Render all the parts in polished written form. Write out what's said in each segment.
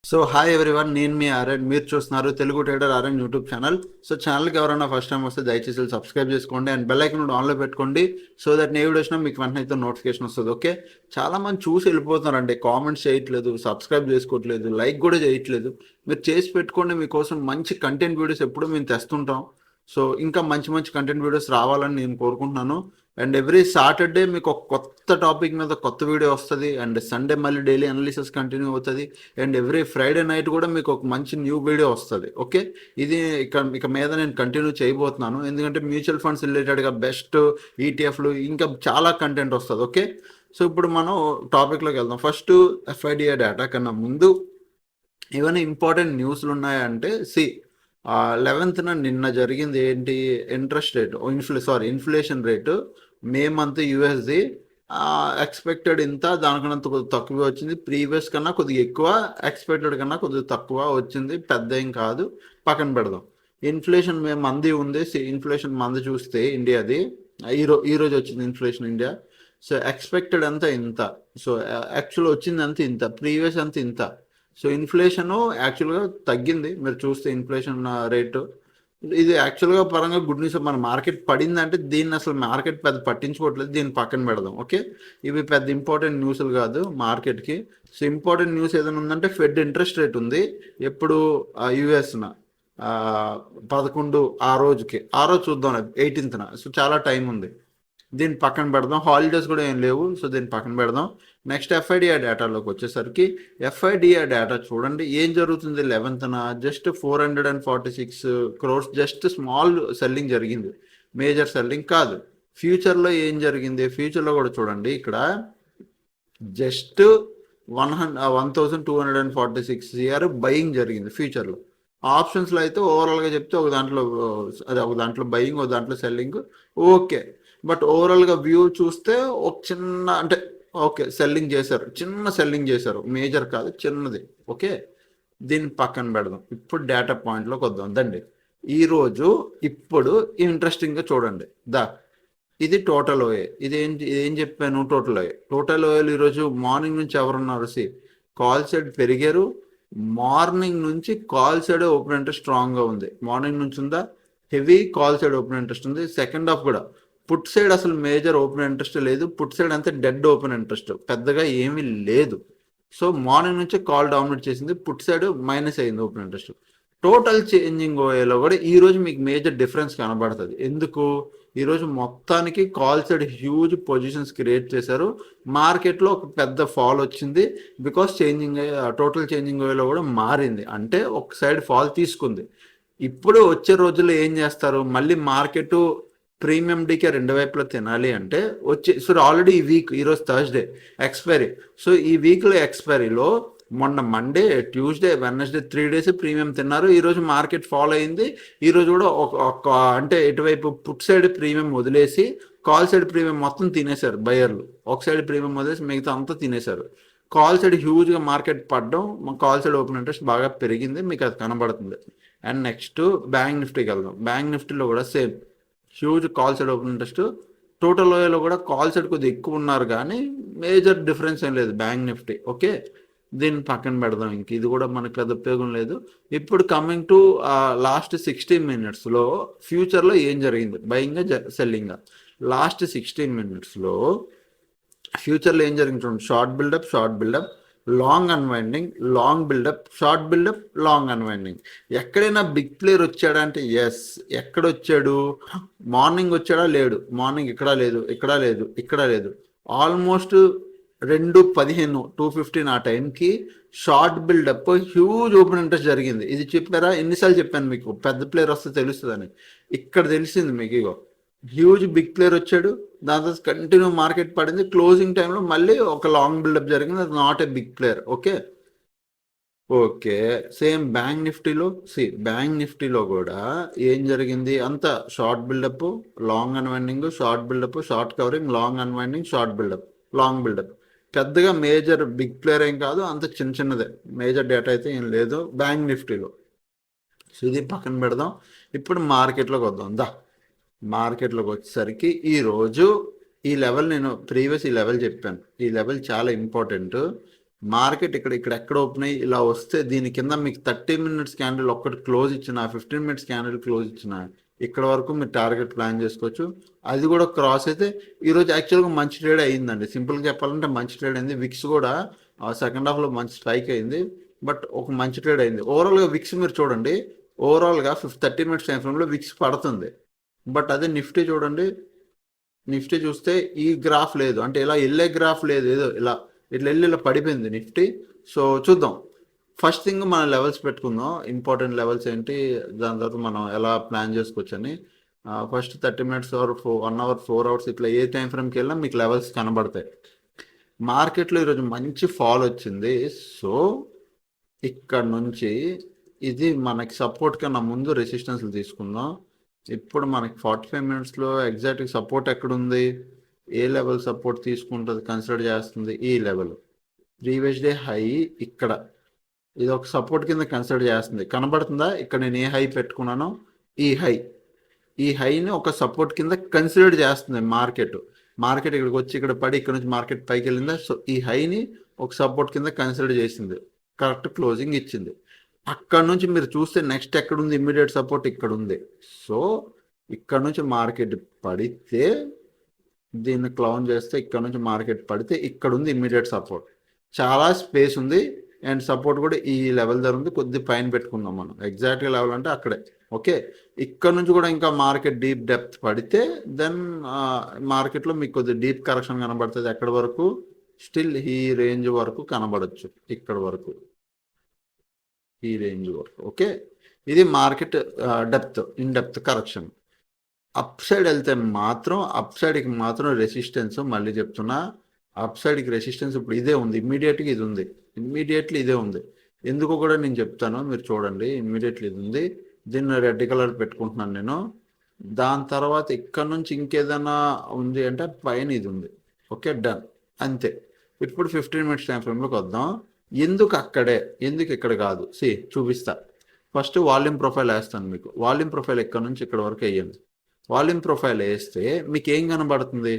So hi everyone, నేను మీ RN. మీరు చూస్తున్నారు Telugu trader RN YouTube channel. So ఛానల్కి ఎవరైనా ఫస్ట్ టైం వస్తే దయచేసి సబ్స్క్రైబ్ చేసుకోండి అండ్ బెల్ ఐకన్ ఆన్లో పెట్టుకోండి. సో దట్ నేను వీడియో వచ్చినా మీకు వెంటనే అయితే నోటిఫికేషన్ వస్తుంది. ఓకే, చాలా మంది చూసి వెళ్ళిపోతున్నారండి, కామెంట్స్ చేయట్లేదు, సబ్స్క్రైబ్ చేసుకోవట్లేదు, లైక్ కూడా చేయట్లేదు. మీరు చేసి పెట్టుకోండి, మీకోసం మంచి కంటెంట్ వీడియోస్ ఎప్పుడు మేము తెస్తుంటాం. సో ఇంకా మంచి మంచి కంటెంట్ వీడియోస్ రావాలని నేను కోరుకుంటున్నాను. అండ్ ఎవ్రీ సాటర్డే మీకు ఒక కొత్త టాపిక్ మీద కొత్త వీడియో వస్తుంది. అండ్ సండే మళ్ళీ డైలీ అనాలిసిస్ కంటిన్యూ అవుతుంది. అండ్ ఎవ్రీ ఫ్రైడే నైట్ కూడా మీకు ఒక మంచి న్యూ వీడియో వస్తుంది. ఓకే, ఇది ఇక మీద నేను కంటిన్యూ చేయబోతున్నాను, ఎందుకంటే మ్యూచువల్ ఫండ్స్ రిలేటెడ్గా బెస్ట్ ఈటీఎఫ్లు ఇంకా చాలా కంటెంట్ వస్తుంది. ఓకే, సో ఇప్పుడు మనం టాపిక్లోకి వెళ్దాం. ఫస్ట్ ఎఫ్ఐడిఐ డేటా కన్నా ముందు ఏమైనా ఇంపార్టెంట్ న్యూస్లు ఉన్నాయంటే 11th నిన్న జరిగింది ఏంటి, interest rate inflation rate May month యుఎస్ది ఎక్స్పెక్టెడ్ ఇంత, దానికన్నా కొద్దిగా తక్కువ వచ్చింది. ప్రీవియస్ కన్నా కొద్దిగా ఎక్కువ, ఎక్స్పెక్టెడ్ కన్నా కొద్దిగా తక్కువ వచ్చింది. పెద్ద ఏం కాదు, పక్కన పెడదాం. ఇన్ఫ్లేషన్ మంది ఉంది. ఇన్ఫ్లేషన్ మంది చూస్తే ఇండియాది ఈరోజు వచ్చింది ఇన్ఫ్లేషన్ ఇండియా. సో ఎక్స్పెక్టెడ్ అంతా ఇంత, సో యాక్చువల్ వచ్చింది అంత ఇంత, ప్రీవియస్ అంత ఇంత. సో ఇన్ఫ్లేషన్ యాక్చువల్గా తగ్గింది. మీరు చూస్తే ఇన్ఫ్లేషన్ రేటు ఇది యాక్చువల్గా పరంగా గుడ్ న్యూస్. మన మార్కెట్ పడిందంటే దీన్ని అసలు మార్కెట్ పెద్ద పట్టించుకోవట్లేదు, దీన్ని పక్కన పెడదాం. ఓకే, ఇవి పెద్ద ఇంపార్టెంట్ న్యూస్లు కాదు మార్కెట్కి. సో ఇంపార్టెంట్ న్యూస్ ఏదైనా ఉందంటే ఫెడ్ ఇంట్రెస్ట్ రేట్ ఉంది ఎప్పుడు యుఎస్న 11 ఆ రోజు చూద్దాం 18th. సో చాలా టైం ఉంది, దీన్ని పక్కన పెడదాం. హాలిడేస్ కూడా ఏం లేవు, సో దీన్ని పక్కన పెడదాం. నెక్స్ట్ ఎఫ్ఐడిఐ డేటాలోకి వచ్చేసరికి ఎఫ్ఐడిఐ డేటా చూడండి ఏం జరుగుతుంది. 11th just 446 crores just small selling జరిగింది, మేజర్ సెల్లింగ్ కాదు. ఫ్యూచర్లో ఏం జరిగింది, ఫ్యూచర్లో కూడా చూడండి. ఇక్కడ జస్ట్ 1246 CR బయింగ్ జరిగింది ఫ్యూచర్లో. ఆప్షన్స్లో అయితే ఓవరాల్గా చెప్తే ఒక దాంట్లో బయింగ్, ఒక దాంట్లో సెల్లింగ్. ఓకే, బట్ ఓవరాల్గా వ్యూ చూస్తే ఒక చిన్న అంటే ఓకే సెల్లింగ్ చేశారు, చిన్న సెల్లింగ్ చేశారు, మేజర్ కాదు, చిన్నది. ఓకే, దీన్ని పక్కన పెడదాం. ఇప్పుడు డేటా పాయింట్లోకి వద్దాం దండి. ఈరోజు ఇప్పుడు ఇంట్రెస్టింగ్గా చూడండి. ఇది టోటల్ ఓఏ. ఏం చెప్పాను, టోటల్ ఓఏలు ఈరోజు మార్నింగ్ నుంచి ఎవరున్నారు, కాల్ సైడ్ పెరిగారు. మార్నింగ్ నుంచి కాల్ సైడ్ ఓపెన్ ఇంట్రెస్ట్ స్ట్రాంగ్గా ఉంది. మార్నింగ్ నుంచి ఉందా, heavy call side open interest ఉంది. సెకండ్ హాఫ్ కూడా పుట్ సైడ్ అసలు మేజర్ ఓపెన్ ఇంట్రెస్ట్ లేదు. పుట్ సైడ్ అంతే డెడ్ ఓపెన్ ఇంట్రెస్ట్, పెద్దగా ఏమీ లేదు. సో మార్నింగ్ నుంచి కాల్ డామినేట్ చేసింది, పుట్ సైడ్ మైనస్ అయింది ఓపెన్ ఇంట్రెస్ట్. టోటల్ చేంజింగ్ ఓఏలో కూడా ఈరోజు మీకు మేజర్ డిఫరెన్స్ కనబడుతుంది. ఎందుకు, ఈరోజు మొత్తానికి call side huge positions create చేశారు. మార్కెట్లో ఒక పెద్ద ఫాల్ వచ్చింది, బికాస్ టోటల్ చేంజింగ్ ఓఏలో కూడా మారింది, అంటే ఒక సైడ్ ఫాల్ తీసుకుంది. ఇప్పుడు వచ్చే రోజుల్లో ఏం చేస్తారు, మళ్ళీ మార్కెట్ ప్రీమియం డీకే రెండు వైపులో తినాలి అంటే ఆల్రెడీ ఈ వీక్, ఈరోజు థర్స్డే ఎక్స్పైరీ. సో ఈ వీక్లో ఎక్స్పైరీలో మొన్న Monday, Tuesday, Wednesday 3 days premium తిన్నారు. ఈరోజు మార్కెట్ ఫాలో అయింది. ఈరోజు కూడా ఒక అంటే ఎటువైపు పుట్ సైడ్ ప్రీమియం వదిలేసి కాల్ సైడ్ ప్రీమియం మొత్తం తినేశారు బయర్లు. ఒక సైడ్ ప్రీమియం వదిలేసి మిగతా అంతా తినేశారు. కాల్ సైడ్ హ్యూజ్గా మార్కెట్ పడడం, కాల్ సైడ్ ఓపెన్ ఇంట్రెస్ట్ బాగా పెరిగింది, మీకు అది కనబడుతుంది. అండ్ నెక్స్ట్ బ్యాంక్ నిఫ్టీకి వెళ్దాం. బ్యాంక్ నిఫ్టీలో కూడా same huge call side open interest. Total ఓఏలో కూడా కాల్ సైడ్ కొద్దిగా ఎక్కువ ఉన్నారు, కానీ మేజర్ డిఫరెన్స్ ఏం లేదు బ్యాంక్ నిఫ్టీ. ఓకే, దీన్ని పక్కన పెడదాం, ఇంక ఇది కూడా మనకు పెద్ద ఉపయోగం లేదు. ఇప్పుడు కమింగ్ టు లాస్ట్ 16 minutesలో ఫ్యూచర్లో ఏం జరిగింది, బయింగా సెల్లింగా. లాస్ట్ 16 minutesలో ఫ్యూచర్లో ఏం జరిగింది చూడండి. Short buildup, long unwinding, long buildup, short buildup, long unwinding. ఎక్కడైనా బిగ్ ప్లేయర్ వచ్చాడంటే ఎస్, ఎక్కడొచ్చాడు, మార్నింగ్ వచ్చాడా, లేడు. మార్నింగ్ ఇక్కడ లేదు. ఆల్మోస్ట్ 2:15 2:15 ఆ టైంకి short buildup, huge open interest జరిగింది. ఇది చెప్పారా, ఎన్నిసార్లు చెప్పాను మీకు, పెద్ద ప్లేయర్ వస్తే తెలుస్తుందని. ఇక్కడ తెలిసింది మీకు, ఇగో హ్యూజ్ బిగ్ ప్లేయర్ వచ్చాడు, దాని తర్వాత కంటిన్యూ మార్కెట్ పడింది. క్లోజింగ్ టైంలో మళ్ళీ ఒక లాంగ్ బిల్డప్ జరిగింది, అది not a big player. Okay, same bank నిఫ్టీలో కూడా ఏం జరిగింది, అంత short buildup, long unwinding, short buildup, short covering, long unwinding, short buildup, long buildup. పెద్దగా మేజర్ బిగ్ ప్లేయర్ ఏం కాదు, అంత చిన్నదే. మేజర్ డేటా అయితే ఏం లేదు బ్యాంక్ నిఫ్టీలో. సో ఇది పక్కన పెడదాం. ఇప్పుడు మార్కెట్లోకి వద్దాం. మార్కెట్లోకి వచ్చేసరికి ఈరోజు ఈ లెవెల్, నేను ప్రీవియస్ ఈ లెవెల్ చెప్పాను, ఈ లెవెల్ చాలా ఇంపార్టెంట్. మార్కెట్ ఇక్కడ ఇక్కడ ఎక్కడ ఓపెన్ అయ్యి ఇలా వస్తే దీని కింద మీకు 30 మినిట్స్ క్యాండిల్ ఒక్కటి క్లోజ్ ఇచ్చిన, 15 మినిట్స్ క్యాండిల్ క్లోజ్ ఇచ్చిన, ఇక్కడ వరకు మీరు టార్గెట్ ప్లాన్ చేసుకోవచ్చు. అది కూడా క్రాస్ అయితే ఈరోజు యాక్చువల్గా మంచి ట్రేడ్ అయ్యిందండి. సింపుల్గా చెప్పాలంటే మంచి ట్రేడ్ అయింది. విక్స్ కూడా సెకండ్ హాఫ్లో మంచి స్ట్రైక్ అయింది, బట్ ఒక మంచి ట్రేడ్ అయింది. ఓవరాల్గా విక్స్ మీరు చూడండి, ఓవరాల్గా 30 మినిట్స్ టైం ఫ్రేమ్లో విక్స్ పడుతుంది. బట్ అదే నిఫ్టీ చూడండి, నిఫ్టీ చూస్తే ఈ గ్రాఫ్ లేదు, అంటే ఇలా వెళ్ళే గ్రాఫ్ లేదు, ఏదో ఇలా ఇట్లా వెళ్ళి ఇలా పడిపోయింది నిఫ్టీ. సో చూద్దాం. ఫస్ట్ థింగ్ మనం లెవెల్స్ పెట్టుకుందాం, ఇంపార్టెంట్ లెవెల్స్ ఏంటి, దాని తర్వాత మనం ఎలా ప్లాన్ చేసుకోవచ్చు అని. First 30 minutes or 1 hour 4 hours ఇట్లా ఏ టైం ఫ్రేమ్కి వెళ్ళినా మీకు లెవెల్స్ కనబడతాయి. మార్కెట్లో ఈరోజు మంచి ఫాల్ వచ్చింది. సో ఇక్కడ నుంచి ఇది మనకి సపోర్ట్ కన్నా ముందు రెసిస్టెన్స్లు తీసుకుందాం. ఇప్పుడు మనకి 45 మినిట్స్లో ఎగ్జాక్ట్గా సపోర్ట్ ఎక్కడుంది, ఏ లెవెల్ సపోర్ట్ తీసుకుంటుంది కన్సిడర్ చేస్తుంది, ఈ లెవెల్ ప్రీవియస్ డే హై ఇక్కడ, ఇది ఒక సపోర్ట్ కింద కన్సిడర్ చేస్తుంది. కనబడుతుందా ఇక్కడ నేను ఏ హై పెట్టుకున్నానో, ఈ హైని ఒక సపోర్ట్ కింద కన్సిడర్ చేస్తుంది మార్కెట్. ఇక్కడికి వచ్చి ఇక్కడ పడి ఇక్కడ నుంచి మార్కెట్ పైకి వెళ్ళిందా, సో ఈ హైని ఒక సపోర్ట్ కింద కన్సిడర్ చేసింది, కరెక్ట్ క్లోజింగ్ ఇచ్చింది. అక్కడ నుంచి మీరు చూస్తే నెక్స్ట్ ఎక్కడుంది, ఇమ్మీడియట్ సపోర్ట్ ఇక్కడ ఉంది. సో ఇక్కడ నుంచి మార్కెట్ పడితే దీన్ని క్లౌన్ చేస్తే ఇక్కడ నుంచి మార్కెట్ పడితే ఇక్కడ ఉంది ఇమ్మీడియట్ సపోర్ట్, చాలా స్పేస్ ఉంది. అండ్ సపోర్ట్ కూడా ఈ లెవెల్ దగ్గర ఉంది, కొద్ది పైన పెట్టుకుందాం మనం. ఎగ్జాక్ట్గా లెవెల్ అంటే అక్కడే. ఓకే, ఇక్కడ నుంచి కూడా ఇంకా మార్కెట్ డీప్ డెప్త్ పడితే దెన్ మార్కెట్లో మీకు కొద్ది డీప్ కరెక్షన్ కనబడుతుంది. ఎక్కడి వరకు, స్టిల్ ఈ రేంజ్ వరకు కనబడచ్చు, ఇక్కడ వరకు ఈ రేంజ్ వరకు. ఓకే, ఇది market depth, in depth correction. Up side వెళ్తే మాత్రం అప్ సైడ్కి మాత్రం రెసిస్టెన్స్, మళ్ళీ చెప్తున్నా అప్ సైడ్కి రెసిస్టెన్స్ ఇప్పుడు ఇదే ఉంది, ఇమ్మీడియట్గా ఇది ఉంది, ఇమ్మీడియట్లీ ఇదే ఉంది. ఎందుకు కూడా నేను చెప్తాను, మీరు చూడండి. ఇమ్మీడియట్లీ ఇది ఉంది, దీన్ని రెడ్ కలర్ పెట్టుకుంటున్నాను నేను. దాని తర్వాత ఇక్కడ నుంచి ఇంకేదైనా ఉంది అంటే పైన ఇది ఉంది. ఓకే, డన్, అంతే. ఇప్పుడు 15 మినిట్స్ టైం ఫ్రేమ్లోకి వద్దాం. ఎందుకు అక్కడే, ఎందుకు ఇక్కడ కాదు, చూపిస్తా. ఫస్ట్ వాల్యూమ్ ప్రొఫైల్ వేస్తాను మీకు. వాల్యూమ్ ప్రొఫైల్ ఇక్కడ నుంచి ఇక్కడ వరకు వేయండి. వాల్యూమ్ ప్రొఫైల్ వేస్తే మీకు ఏం కనబడుతుంది,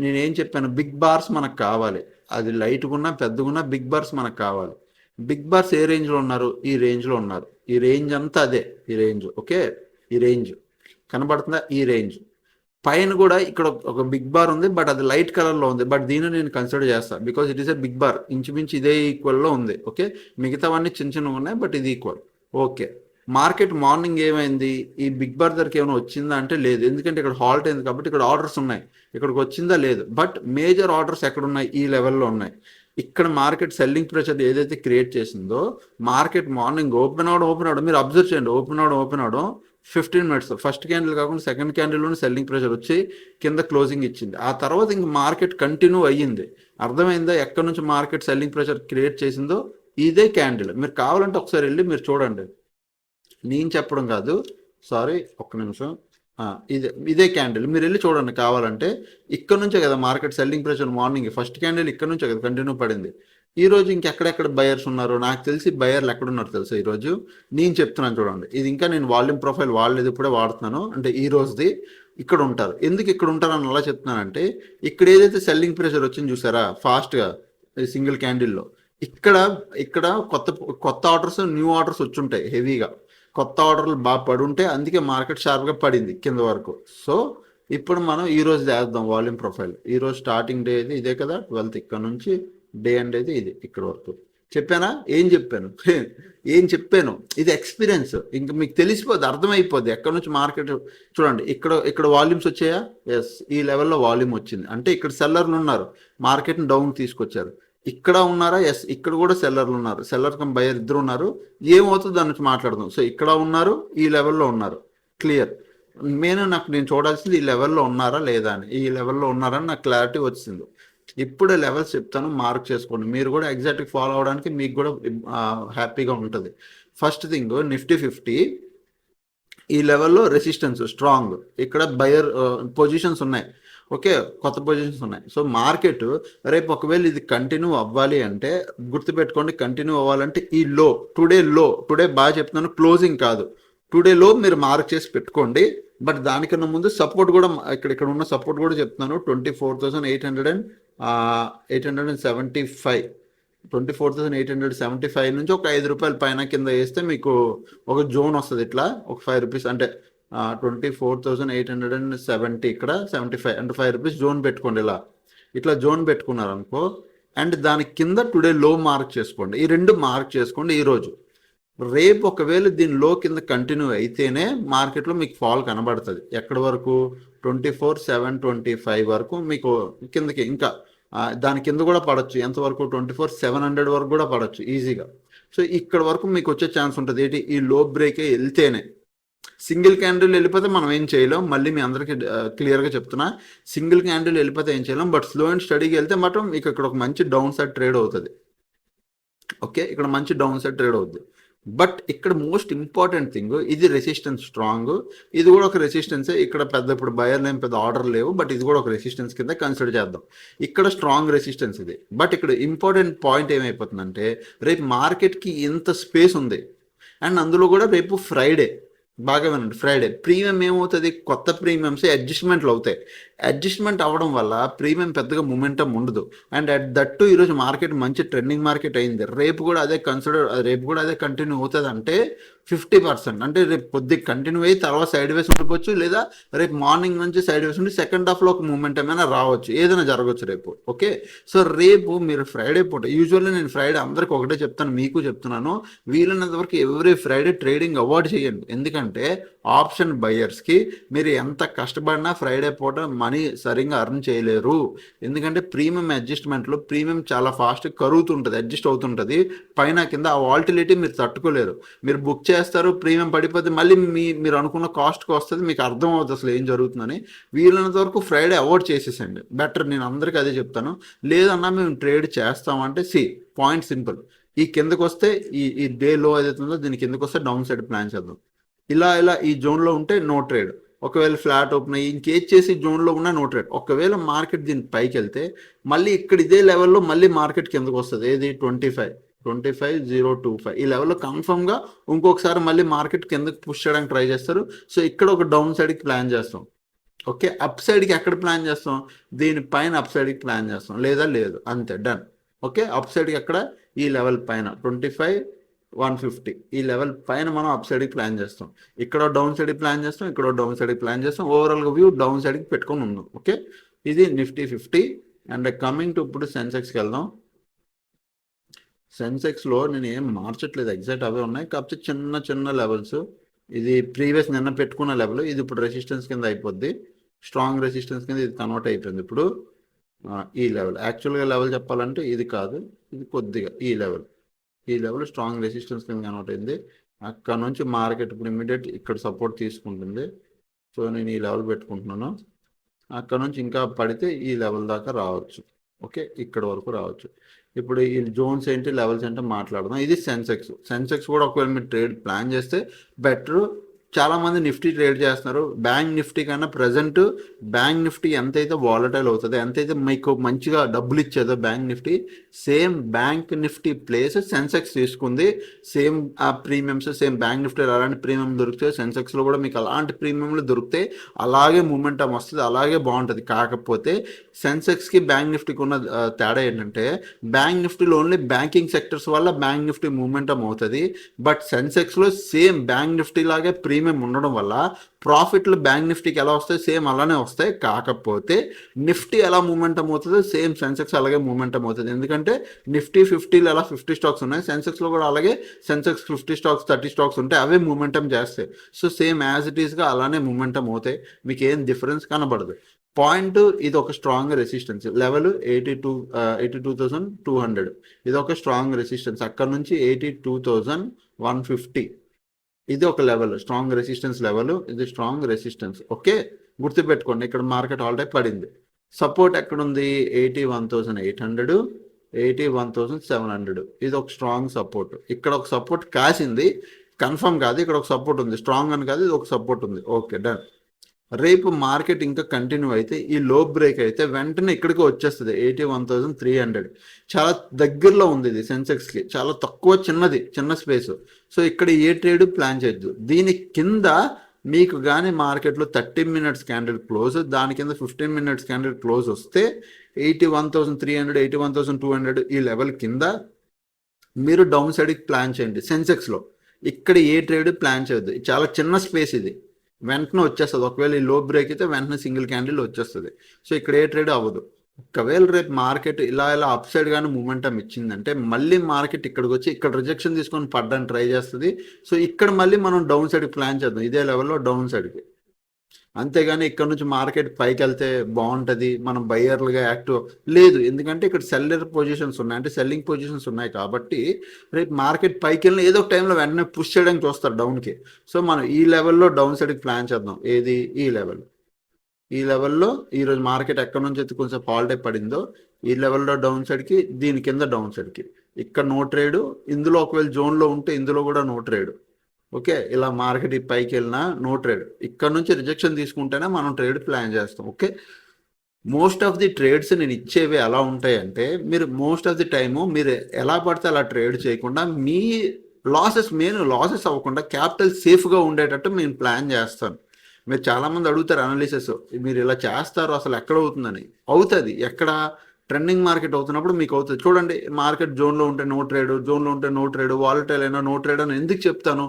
నేనేం చెప్పాను, బిగ్ బార్స్ మనకు కావాలి. అది లైట్గా ఉన్నా పెద్దగా ఉన్నా బిగ్ బార్స్ మనకు కావాలి. బిగ్ బార్స్ ఏ రేంజ్లో ఉన్నారు, ఈ రేంజ్లో ఉన్నారు. ఈ రేంజ్ అంతా అదే, ఈ రేంజ్. ఓకే, ఈ రేంజ్ కనబడుతుందా, ఈ రేంజ్ పైన కూడా ఇక్కడ ఒక బిగ్ బార్ ఉంది, బట్ అది లైట్ కలర్లో ఉంది. బట్ దీన్ని నేను కన్సిడర్ చేస్తాను because it is a big bar, ఇంచుమించు ఇదే ఈక్వల్లో ఉంది. ఓకే, మిగతావన్నీ చిన్న చిన్నగా ఉన్నాయి, బట్ ఇది ఈక్వల్. ఓకే, మార్కెట్ మార్నింగ్ ఏమైంది, ఈ బిగ్ బార్ దగ్గరికి ఏమైనా వచ్చిందా అంటే లేదు, ఎందుకంటే ఇక్కడ హాల్ట్ అయింది కాబట్టి ఇక్కడ ఆర్డర్స్ ఉన్నాయి. ఇక్కడికి వచ్చిందా లేదు, బట్ మేజర్ ఆర్డర్స్ ఎక్కడ ఉన్నాయి, ఈ లెవెల్లో ఉన్నాయి. ఇక్కడ మార్కెట్ సెల్లింగ్ ప్రెషర్ ఏదైతే క్రియేట్ చేసిందో, మార్కెట్ మార్నింగ్ ఓపెన్ అవడం మీరు అబ్జర్వ్ చేయండి. ఓపెన్ అవడం 15 మినిట్స్ ఫస్ట్ క్యాండిల్ కాకుండా సెకండ్ క్యాండిల్లోనే సెల్లింగ్ ప్రెషర్ వచ్చి కింద క్లోజింగ్ ఇచ్చింది. ఆ తర్వాత ఇంక మార్కెట్ కంటిన్యూ అయ్యింది. అర్థమైందా ఎక్కడి నుంచి మార్కెట్ సెల్లింగ్ ప్రెషర్ క్రియేట్ చేసిందో, ఇదే క్యాండిల్. మీరు కావాలంటే ఒకసారి వెళ్ళి మీరు చూడండి, నేను చెప్పడం కాదు, సారీ ఒక్క నిమిషం. ఇదే క్యాండిల్ మీరు వెళ్ళి చూడండి కావాలంటే. ఇక్కడ నుంచే కదా market selling pressure morning first candle ఇక్కడ నుంచే కదా కంటిన్యూ పడింది. ఈ రోజు ఇంకెక్కడెక్కడ బయర్స్ ఉన్నారు, నాకు తెలిసి బయర్లు ఎక్కడున్నారు తెలుసా ఈరోజు, నేను చెప్తున్నాను చూడండి. ఇది ఇంకా నేను వాల్యూమ్ ప్రొఫైల్ వాడలేదు, ఇప్పుడే వాడుతున్నాను. అంటే ఈ రోజుది ఇక్కడ ఉంటారు. ఎందుకు ఇక్కడ ఉంటారని అలా చెప్తున్నానంటే, ఇక్కడ ఏదైతే సెల్లింగ్ ప్రెషర్ వచ్చింది చూసారా ఫాస్ట్గా సింగిల్ క్యాండిల్లో, ఇక్కడ కొత్త ఆర్డర్స్, న్యూ ఆర్డర్స్ వచ్చి ఉంటాయి హెవీగా. కొత్త ఆర్డర్లు బాగా పడుంటే అందుకే మార్కెట్ షార్ప్గా పడింది కింద వరకు. సో ఇప్పుడు మనం ఈ రోజు వేద్దాం వాల్యూమ్ ప్రొఫైల్. ఈ రోజు స్టార్టింగ్ డే ఇది ఇదే కదా, 12th ఇక్కడ నుంచి డే అండ్ అయితే ఇది ఇక్కడ వరకు. చెప్పానా, ఏం చెప్పాను, ఇది ఎక్స్పీరియన్స్. ఇంకా మీకు తెలిసిపోద్ది, అర్థమైపోద్ది ఎక్కడ నుంచి మార్కెట్. చూడండి ఇక్కడ వాల్యూమ్స్ వచ్చాయా, ఎస్ ఈ లెవెల్లో వాల్యూమ్ వచ్చింది, అంటే ఇక్కడ సెల్లర్లు ఉన్నారు, మార్కెట్ని డౌన్ తీసుకొచ్చారు. ఇక్కడ ఉన్నారా, ఎస్ ఇక్కడ కూడా సెల్లర్లు ఉన్నారు, సెల్లర్ కమ్ బయర్ ఇద్దరు ఉన్నారు. ఏమవుతుంది దాని నుంచి మాట్లాడదాం. సో ఇక్కడ ఉన్నారు, ఈ లెవెల్లో ఉన్నారు, క్లియర్. నేను చూడాల్సింది ఈ లెవెల్లో ఉన్నారా లేదా అని. ఈ లెవెల్లో ఉన్నారని నాకు క్లారిటీ వచ్చింది. ఇప్పుడే లెవెల్స్ చెప్తాను, మార్క్ చేసుకోండి. మీరు కూడా ఎగ్జాక్ట్గా ఫాలో అవడానికి మీకు కూడా హ్యాపీగా ఉంటుంది. ఫస్ట్ థింగ్, నిఫ్టీ 50 ఈ లెవెల్లో రెసిస్టెన్స్ స్ట్రాంగ్, ఇక్కడ బయర్ పొజిషన్స్ ఉన్నాయి. ఓకే, కొత్త పొజిషన్స్ ఉన్నాయి. సో మార్కెట్ రేపు ఒకవేళ ఇది కంటిన్యూ అవ్వాలి అంటే గుర్తుపెట్టుకోండి, కంటిన్యూ అవ్వాలంటే ఈ టుడే బాగా చెప్తున్నాను, క్లోజింగ్ కాదు, టుడే లో మీరు మార్క్ చేసి పెట్టుకోండి. బట్ దానికన్నా ముందు సపోర్ట్ కూడా ఇక్కడ ఉన్న సపోర్ట్ కూడా చెప్తున్నాను, 24,875 24,875 నుంచి ఒక ₹5 పైన కింద వేస్తే మీకు ఒక జోన్ వస్తుంది. ఇట్లా ఒక ₹5 అంటే 24,870 ఇక్కడ 75 అంటే ₹5 జోన్ పెట్టుకోండి. ఇట్లా జోన్ పెట్టుకున్నారు అనుకో, అండ్ దాని కింద టుడే లో మార్క్ చేసుకోండి. ఈ రెండు మార్క్ చేసుకోండి ఈరోజు. రేపు ఒకవేళ దీని లో కింద కంటిన్యూ అయితేనే మార్కెట్లో మీకు ఫాల్ కనబడుతుంది. ఎక్కడి వరకు? 24,725 వరకు మీకు కిందకి, ఇంకా దాని కింద కూడా పడవచ్చు. ఎంతవరకు? 24,700 వరకు కూడా పడవచ్చు ఈజీగా. సో ఇక్కడ వరకు మీకు వచ్చే ఛాన్స్ ఉంటుంది. ఏంటి? ఈ లో బ్రేకే వెళ్తేనే. సింగిల్ క్యాండిల్ వెళ్ళిపోతే మనం ఏం చేయలేం. మళ్ళీ మీ అందరికీ క్లియర్గా చెప్తున్నా, సింగిల్ క్యాండిల్ వెళ్ళిపోతే ఏం చేయలేం. బట్ స్లో అండ్ స్టడీకి వెళ్తే మాత్రం మీకు ఇక్కడ ఒక మంచి డౌన్ సైడ్ ట్రేడ్ అవుతుంది. ఓకే, ఇక్కడ మంచి డౌన్ సైడ్ ట్రేడ్ అవుతుంది. బట్ ఇక్కడ మోస్ట్ ఇంపార్టెంట్ థింగ్, ఇది రెసిస్టెన్స్ స్ట్రాంగ్, ఇది కూడా ఒక రెసిస్టెన్సే. ఇక్కడ పెద్ద ఇప్పుడు బయర్లు ఏం పెద్ద ఆర్డర్ లేవు, బట్ ఇది కూడా ఒక రెసిస్టెన్స్ కింద కన్సిడర్ చేద్దాం. ఇక్కడ స్ట్రాంగ్ రెసిస్టెన్స్ ఇది. బట్ ఇక్కడ ఇంపార్టెంట్ పాయింట్ ఏమైపోతుందంటే, రేపు మార్కెట్కి ఇంత స్పేస్ ఉంది, అండ్ అందులో కూడా రేపు ఫ్రైడే. బాగా వినండి, ఫ్రైడే ప్రీమియం ఏమవుతుంది? కొత్త ప్రీమియమ్స్ అడ్జస్ట్మెంట్లు అవుతాయి. అడ్జస్ట్మెంట్ అవ్వడం వల్ల ప్రీమియం పెద్దగా మూమెంటం ఉండదు. అండ్ అట్ దట్టు ఈరోజు మార్కెట్ మంచి ట్రెండింగ్ మార్కెట్ అయింది. రేపు కూడా అదే కంటిన్యూ అవుతుంది. అంటే 50%, అంటే రేపు కొద్దిగా కంటిన్యూ అయ్యి తర్వాత సైడ్ వేస్ ఉండిపోవచ్చు, లేదా రేపు మార్నింగ్ నుంచి సైడ్ వేస్ ఉండి సెకండ్ హాఫ్లో ఒక మూమెంట్ ఏమైనా రావచ్చు, ఏదైనా జరగవచ్చు రేపు. ఓకే, సో రేపు మీరు ఫ్రైడే పూట, యూజువల్లీ నేను ఫ్రైడే అందరికి ఒకటే చెప్తాను, మీకు చెప్తున్నాను, వీలైనంత వరకు ఎవ్రీ ఫ్రైడే ట్రేడింగ్ అవాయిడ్ చేయండి. ఎందుకంటే ఆప్షన్ బయర్స్కి మీరు ఎంత కష్టపడినా ఫ్రైడే పూట మనీ సరిగ్గా అర్న్ చేయలేరు. ఎందుకంటే ప్రీమియం అడ్జస్ట్మెంట్లో ప్రీమియం చాలా ఫాస్ట్ కరుగుతుంటుంది, అడ్జస్ట్ అవుతుంటుంది పైన కింద. ఆ వాల్టిలిటీ మీరు తట్టుకోలేరు. మీరు బుక్ చేస్తారు, ప్రీమియం పడిపోతే మళ్ళీ మీరు అనుకున్న కాస్ట్కి వస్తుంది, మీకు అర్థం అవుతుంది అసలు ఏం జరుగుతుందని. వీలైనంత వరకు ఫ్రైడే అవాయిడ్ చేసేసండి బెటర్. నేను అందరికీ అదే చెప్తాను. లేదన్నా మేము ట్రేడ్ చేస్తామంటే పాయింట్ సింపుల్, ఈ కిందకు వస్తే ఈ డే లో ఏదైతుందో దీని కిందకు వస్తే డౌన్ సైడ్ ప్లాన్ చేద్దాం. ఇలా ఈ జోన్లో ఉంటే నో ట్రేడ్. ఒకవేళ ఫ్లాట్ ఓపెన్ అయ్యి ఇంకేజ్ చేసి జోన్లో ఉన్న నో ట్రేడ్. ఒకవేళ మార్కెట్ దీని పైకి వెళ్తే మళ్ళీ ఇక్కడ ఇదే లెవెల్లో మళ్ళీ మార్కెట్ కిందకు వస్తుంది. ఏది? 25,025 ఈ లెవెల్లో కన్ఫర్మ్గా ఇంకొకసారి మళ్ళీ మార్కెట్ కిందకి పుష్ చేయడానికి ట్రై చేస్తారు. సో ఇక్కడ ఒక డౌన్ సైడ్కి ప్లాన్ చేస్తాం. ఓకే, అప్ సైడ్కి ఎక్కడ ప్లాన్ చేస్తాం? దీనిపైన అప్ సైడ్కి ప్లాన్ చేస్తాం, లేదా లేదు, అంతే, డన్. ఓకే, అప్ సైడ్కి ఎక్కడ? ఈ లెవెల్ పైన 25,150 ఈ లెవెల్ పైన మనం అప్ సైడ్కి ప్లాన్ చేస్తాం. ఇక్కడ డౌన్ సైడ్కి ప్లాన్ చేస్తాం, ఇక్కడ డౌన్ సైడ్కి ప్లాన్ చేస్తాం. ఓవరాల్గా వ్యూ డౌన్ సైడ్కి పెట్టుకొని ఉన్నాం. ఓకే, ఇది నిఫ్టీ 50. అండ్ కమింగ్ టు ఇప్పుడు సెన్సెక్స్కి వెళ్దాం. సెన్సెక్స్లో నేను ఏం మార్చట్లేదు, ఎగ్జాక్ట్ అవే ఉన్నాయి, కాకపోతే చిన్న చిన్న లెవెల్స్. ఇది ప్రీవియస్ నిన్న పెట్టుకున్న లెవెల్, ఇది ఇప్పుడు రెసిస్టెన్స్ కింద అయిపోద్ది. స్ట్రాంగ్ రెసిస్టెన్స్ కింద ఇది కన్వర్ట్ అయిపోయింది. ఇప్పుడు ఈ లెవెల్, యాక్చువల్గా లెవెల్ చెప్పాలంటే ఇది కాదు, ఇది కొద్దిగా ఈ లెవెల్ స్ట్రాంగ్ రెసిస్టెన్స్ కింద కన్వర్ట్ అయింది. అక్కడ నుంచి మార్కెట్ ఇప్పుడు ఇమీడియట్ ఇక్కడ సపోర్ట్ తీసుకుంటుంది. సో నేను ఈ లెవెల్ పెట్టుకుంటున్నాను. అక్కడ నుంచి ఇంకా పడితే ఈ లెవెల్ దాకా రావచ్చు. ఓకే, ఇక్కడ వరకు రావచ్చు. ఇప్పుడు ఈ జోన్స్ ఏంటి, లెవెల్స్ ఏంటో మాట్లాడదాం. ఇది సెన్సెక్స్ కూడా ఒకవేళ మీరు ట్రేడ్ ప్లాన్ చేస్తే బెటర్. చాలామంది నిఫ్టీ ట్రేడ్ చేస్తున్నారు. బ్యాంక్ నిఫ్టీ కన్నా ప్రజెంట్ బ్యాంక్ నిఫ్టీ ఎంతైతే వాలటైల్ అవుతుందో, ఎంతైతే మీకు మంచిగా డబ్బులు ఇచ్చేదో bank Nifty, same bank Nifty place Sensex తీసుకుంది. సేమ్ ఆ ప్రీమియమ్స్, సేమ్ బ్యాంక్ నిఫ్టీ అలాంటి ప్రీమియం దొరుకుతాయి. సెన్సెక్స్లో కూడా మీకు అలాంటి ప్రీమియంలు దొరుకుతాయి. అలాగే మూమెంటం వస్తుంది, అలాగే బాగుంటుంది. కాకపోతే సెన్సెక్స్కి బ్యాంక్ నిఫ్టీకి ఉన్న తేడా ఏంటంటే, బ్యాంక్ నిఫ్టీలో ఓన్లీ బ్యాంకింగ్ సెక్టర్స్ వల్ల బ్యాంక్ నిఫ్టీ మూమెంటం అవుతుంది. బట్ సెన్సెక్స్లో సేమ్ బ్యాంక్ నిఫ్టీ లాగే ప్రీమియం ఉండడం వల్ల ప్రాఫిట్లు బ్యాంక్ నిఫ్టీకి ఎలా వస్తాయి, సేమ్ అలానే వస్తాయి. కాకపోతే నిఫ్టీ ఎలా మూమెంటం అవుతుందో సేమ్ సెన్సెక్స్ అలాగే మూమెంటం అవుతుంది. ఎందుకంటే నిఫ్టీ 50లో ఎలా 50 స్టాక్స్ ఉన్నాయి, సెన్సెక్స్లో కూడా అలాగే సెన్సెక్స్ 50 స్టాక్స్ 30 స్టాక్స్ ఉంటాయి, అవే మూమెంటం చేస్తాయి. సో సేమ్ యాజ్ ఇట్ ఈస్గా అలానే మూమెంటం అవుతాయి, మీకు ఏం డిఫరెన్స్ కనబడదు. పాయింట్, ఇది ఒక స్ట్రాంగ్ రెసిస్టెన్స్ లెవెల్ 82,200 ఇది ఒక స్ట్రాంగ్ రెసిస్టెన్స్. అక్కడ నుంచి 82,150 ఇది ఒక లెవెల్, స్ట్రాంగ్ రెసిస్టెన్స్ లెవెల్. ఇది స్ట్రాంగ్ రెసిస్టెన్స్. ఓకే, గుర్తుపెట్టుకోండి. ఇక్కడ మార్కెట్ ఆల్రెడీ పడింది. సపోర్ట్ ఎక్కడుంది? 81,800 81,700 ఇది ఒక స్ట్రాంగ్ సపోర్ట్. ఇక్కడ ఒక సపోర్ట్ కాసింది, కన్ఫర్మ్ కాదు, ఇక్కడ ఒక సపోర్ట్ ఉంది. స్ట్రాంగ్ అని కాదు, ఇది ఒక సపోర్ట్ ఉంది. Okay, done. రేపు మార్కెట్ ఇంకా కంటిన్యూ అయితే, ఈ లో బ్రేక్ అయితే వెంటనే ఇక్కడికి వచ్చేస్తుంది 81,300. చాలా దగ్గరలో ఉంది ఇది సెన్సెక్స్కి, చాలా తక్కువ, చిన్న స్పేస్. సో ఇక్కడ ఏ ట్రేడ్ ప్లాన్ చేయొద్దు. దీని కింద మీకు కానీ మార్కెట్లో 30 మినిట్స్ క్యాండిల్ క్లోజ్, దాని కింద 15 మినిట్స్ క్యాండిల్ క్లోజ్ వస్తే 81,300 81,200 ఈ లెవెల్ కింద మీరు డౌన్ సైడ్కి ప్లాన్ చేయండి. సెన్సెక్స్లో ఇక్కడ ఏ ట్రేడ్ ప్లాన్ చేయొద్దు, చాలా చిన్న స్పేస్ ఇది, వెంటనే వచ్చేస్తుంది. ఒకవేళ ఈ లో బ్రేక్ అయితే వెంటనే సింగిల్ క్యాండిల్ వచ్చేస్తుంది. సో ఇక్కడ ఏ ట్రేడ్ అవ్వదు. ఒకవేళ రేపు మార్కెట్ ఇలా అప్ సైడ్ కానీ మూమెంటం ఇచ్చిందంటే మళ్ళీ మార్కెట్ ఇక్కడికి వచ్చి ఇక్కడ రిజెక్షన్ తీసుకొని పడ్డానికి ట్రై చేస్తుంది. సో ఇక్కడ మళ్ళీ మనం డౌన్ సైడ్కి ప్లాన్ చేద్దాం, ఇదే లెవెల్లో డౌన్ సైడ్కి. అంతేగాని ఇక్కడ నుంచి మార్కెట్ పైకి వెళ్తే బాగుంటుంది మనం బయ్యర్లుగా యాక్టివ్ లేదు, ఎందుకంటే ఇక్కడ సెల్లర్ పొజిషన్స్ ఉన్నాయి, అంటే సెల్లింగ్ పొజిషన్స్ ఉన్నాయి కాబట్టి రేపు మార్కెట్ పైకి వెళ్ళిన ఏదో ఒక టైంలో వెంటనే పుష్ చేయడానికి చూస్తారు డౌన్కి. సో మనం ఈ లెవెల్లో డౌన్ సైడ్కి ప్లాన్ చేద్దాం. ఏది ఈ లెవెల్లో ఈరోజు మార్కెట్ ఎక్కడి నుంచి అయితే కొంచెం ఫాల్ట్ అయి పడిందో ఈ లెవెల్లో డౌన్ సైడ్కి, దీని కింద డౌన్ సైడ్కి, ఇక్కడ నో ట్రేడ్. ఇందులో ఒకవేళ జోన్లో ఉంటే ఇందులో కూడా నో ట్రేడ్. ఓకే, ఇలా మార్కెట్ పైకి వెళ్ళినా నో ట్రేడ్. ఇక్కడ నుంచి రిజెక్షన్ తీసుకుంటేనే మనం ట్రేడ్ ప్లాన్ చేస్తాం. Okay, most of the trades నేను ఇచ్చేవి ఎలా ఉంటాయంటే మీరు మోస్ట్ ఆఫ్ ది టైము మీరు ఎలా పడితే అలా ట్రేడ్ చేయకుండా మీ మెయిన్ లాసెస్ అవ్వకుండా క్యాపిటల్ సేఫ్గా ఉండేటట్టు నేను ప్లాన్ చేస్తాను. మీరు చాలామంది అడుగుతారు అనాలిసిస్, మీరు ఇలా చేస్తారు అసలు ఎక్కడ అవుతుందని. అవుతుంది, ఎక్కడ ట్రెండింగ్ మార్కెట్ అవుతున్నప్పుడు మీకు అవుతుంది. చూడండి, మార్కెట్ జోన్లో ఉంటే నో ట్రేడ్, జోన్లో ఉంటే నో ట్రేడ్, వాలటైల్ అయినా నో ట్రేడ్ అని ఎందుకు చెప్తాను?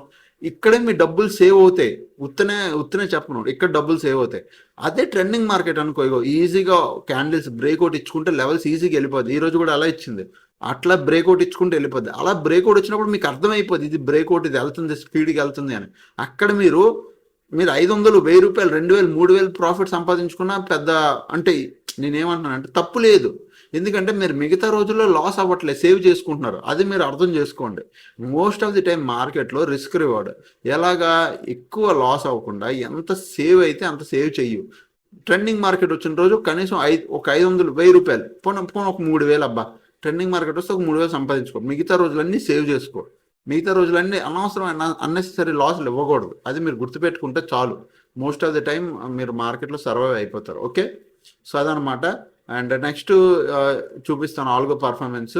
ఇక్కడే మీ డబ్బులు సేవ్ అవుతాయి. ఉత్తనే చెప్పను, ఇక్కడ డబ్బులు సేవ్ అవుతాయి. అదే ట్రెండింగ్ మార్కెట్ అనుకో, ఇగో ఈజీగా క్యాండిల్స్ బ్రేక్అవుట్ ఇచ్చుకుంటే లెవెల్స్ ఈజీగా వెళ్ళిపోద్ది. ఈ రోజు కూడా అలా ఇచ్చింది, అట్లా బ్రేక్అవుట్ ఇచ్చుకుంటే వెళ్ళిపోద్ది. అలా బ్రేక్అవుట్ వచ్చినప్పుడు మీకు అర్థమైపోద్ది ఇది బ్రేక్అవుట్, ఇది వెళ్తుంది, స్పీడ్కి వెళ్తుంది అని. అక్కడ మీరు 500, 1000 రూపాయలు, 2000, 3000 ప్రాఫిట్ సంపాదించుకున్నా పెద్ద అంటే నేనేమంటున్నానంటే తప్పు లేదు. ఎందుకంటే మీరు మిగతా రోజుల్లో లాస్ అవ్వట్లేదు, సేవ్ చేసుకుంటున్నారు. అది మీరు అర్థం చేసుకోండి. మోస్ట్ ఆఫ్ ది టైం మార్కెట్లో రిస్క్ రివార్డ్ ఎలాగా ఎక్కువ లాస్ అవ్వకుండా ఎంత సేవ్ అయితే అంత సేవ్ చెయ్యు. ట్రెండింగ్ మార్కెట్ వచ్చిన రోజు కనీసం 500, 1000 రూపాయలు పోనీ ఒక 3000 అబ్బా, ట్రెండింగ్ మార్కెట్ వస్తే ఒక 3000 సంపాదించుకో. మిగతా రోజులన్నీ సేవ్ చేసుకో. మిగతా రోజులన్నీ అనవసరమైన అన్నెసరీ లాస్లు ఇవ్వకూడదు. అది మీరు గుర్తుపెట్టుకుంటే చాలు. మోస్ట్ ఆఫ్ ది టైం మీరు మార్కెట్లో సర్వైవ్ అయిపోతారు. ఓకే, సో అదనమాట. అండ్ నెక్స్ట్ చూపిస్తాను ఆల్గో పర్ఫార్మెన్స్.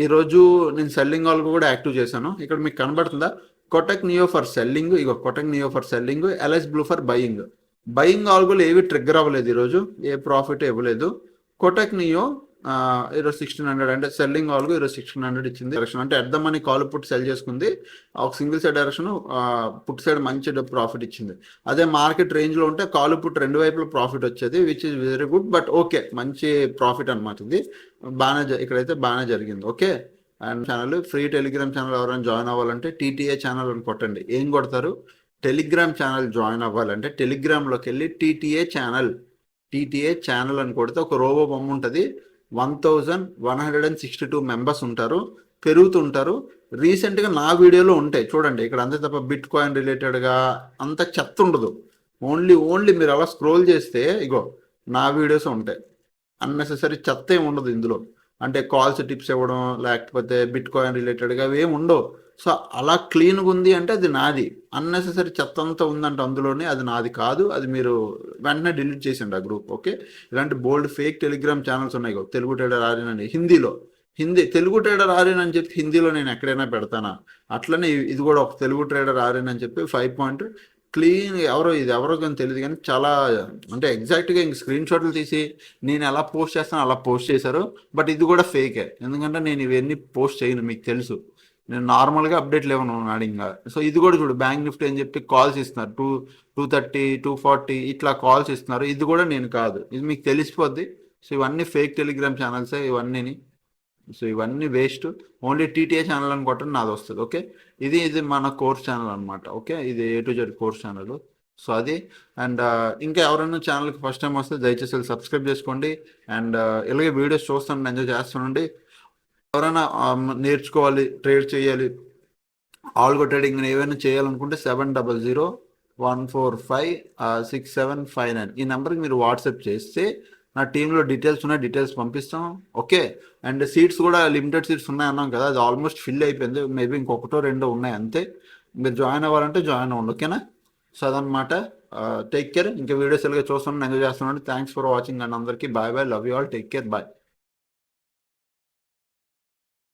ఈరోజు నేను సెల్లింగ్ ఆల్గో కూడా యాక్టివ్ చేశాను. ఇక్కడ మీకు కనబడుతుందా, కోటక్ నియో ఫర్ సెల్లింగ్, ఇగో Kotak Neo for selling, Alice Blue for buying ఆల్గోలు ఏవి ట్రిగ్గర్ అవ్వలేదు ఈరోజు, ఏ ప్రాఫిట్ ఇవ్వలేదు. కోటక్ నియో ఈరోజు 1600, అంటే సెల్లింగ్ ఆల్గో ఈరోజు 1600 ఇచ్చింది. డైరెక్షన్ అంటే అర్థం అని కాల్ పుట్ సెల్ చేసుకుంది, ఒక single side direction, put side మంచి ప్రాఫిట్ ఇచ్చింది. అదే మార్కెట్ రేంజ్లో ఉంటే కాల్ పుట్ రెండు వైపులో ప్రాఫిట్ వచ్చేది, which is very good. But okay, మంచి ప్రాఫిట్ అనమాట ఇది. ఇక్కడైతే బాగానే జరిగింది. Okay, and channel free Telegram channel ఎవరైనా జాయిన్ అవ్వాలంటే టీటీఏ ఛానల్ అని కొట్టండి. ఏం కొడతారు, టెలిగ్రామ్ ఛానల్ జాయిన్ అవ్వాలంటే టెలిగ్రామ్లోకి వెళ్ళి టీటీఏ ఛానల్ అని కొడితే ఒక రోబో బొమ్మ ఉంటుంది. 1162 మెంబర్స్ ఉంటారు, పెరుగుతుంటారు. రీసెంట్గా నా వీడియోలో ఉంటాయి చూడండి. ఇక్కడ అంతే తప్ప బిట్ కాయిన్ రిలేటెడ్గా అంత చెత్త ఉండదు. ఓన్లీ మీరు అలా స్క్రోల్ చేస్తే ఇగో నా వీడియోస్ ఉంటాయి. అన్నెసెసరీ చెత్త ఏమి ఉండదు ఇందులో. అంటే కాల్స్ టిప్స్ ఇవ్వడం లేకపోతే బిట్ కాయిన్ రిలేటెడ్గా అవి ఏమి ఉండవు. సో అలా క్లీన్గా ఉంది అంటే అది నాది. అన్నెసెసరీ చెత్త అంతా ఉందంటే అందులోనే అది నాది కాదు. అది మీరు వెంటనే డిలీట్ చేసిండి ఆ గ్రూప్. ఓకే, ఇలాంటి బోల్డ్ ఫేక్ టెలిగ్రామ్ ఛానల్స్ ఉన్నాయి. తెలుగు ట్రేడర్ ఆర్యన్ అని తెలుగు ట్రేడర్ ఆర్యన్ అని చెప్పి హిందీలో నేను ఎక్కడైనా పెడతానా? అట్లనే ఇది కూడా ఒక తెలుగు ట్రేడర్ ఆర్యన్ అని చెప్పి 5 పాయింట్ క్లీన్. ఎవరో కానీ తెలియదు, కానీ చాలా అంటే ఎగ్జాక్ట్గా ఇంక స్క్రీన్ షాట్లు తీసి నేను ఎలా పోస్ట్ చేస్తానో అలా పోస్ట్ చేశారు. బట్ ఇది కూడా ఫేకే, ఎందుకంటే నేను ఇవన్నీ పోస్ట్ చేయను, మీకు తెలుసు. నేను నార్మల్గా అప్డేట్లు ఇవ్వను నాడింగా. సో ఇది కూడా చూడు, బ్యాంక్ నిఫ్టీ అని చెప్పి కాల్స్ ఇస్తున్నారు, 230, 240 ఇట్లా కాల్స్ ఇస్తున్నారు. ఇది కూడా నేను కాదు, ఇది మీకు తెలిసిపోద్ది. సో ఇవన్నీ ఫేక్ టెలిగ్రామ్ ఛానల్సే ఇవన్నీ. సో ఇవన్నీ వేస్ట్. ఓన్లీ టీటీఏ ఛానల్ అని కొట్టండి, నాది వస్తుంది. ఓకే, ఇది మన కోర్స్ ఛానల్ అనమాట. ఓకే, ఇది A to Z course channel. So అది. అండ్ ఇంకా ఎవరైనా ఛానల్కి ఫస్ట్ టైం వస్తే దయచేసి సబ్స్క్రైబ్ చేసుకోండి. అండ్ ఇలాగే వీడియోస్ చూస్తాను, ఎంజాయ్ చేస్తానండి. ఎవరైనా నేర్చుకోవాలి, ట్రేడ్ చేయాలి, ఆల్గో ట్రేడింగ్ ఏమైనా చేయాలనుకుంటే 7001456759 ఈ నెంబర్కి మీరు వాట్సాప్ చేస్తే నా టీంలో డీటెయిల్స్ ఉన్నాయి, డీటెయిల్స్ పంపిస్తాం. ఓకే, అండ్ సీట్స్ కూడా లిమిటెడ్ సీట్స్ ఉన్నాయన్నాం కదా, అది ఆల్మోస్ట్ ఫిల్ అయిపోయింది. మేబీ ఇంకొకటో రెండో ఉన్నాయి అంతే. మీరు జాయిన్ అవ్వాలంటే జాయిన్ అవ్వండి. ఓకేనా? సో అదనమాట. Take care. ఇంకా వీడియోస్ ఎలాగో చూస్తున్నాను, ఎంజాయ్ చేస్తున్నాను. థ్యాంక్స్ ఫర్ వాచింగ్ అండ్ అందరికీ bye. Love you all. Take care. Bye.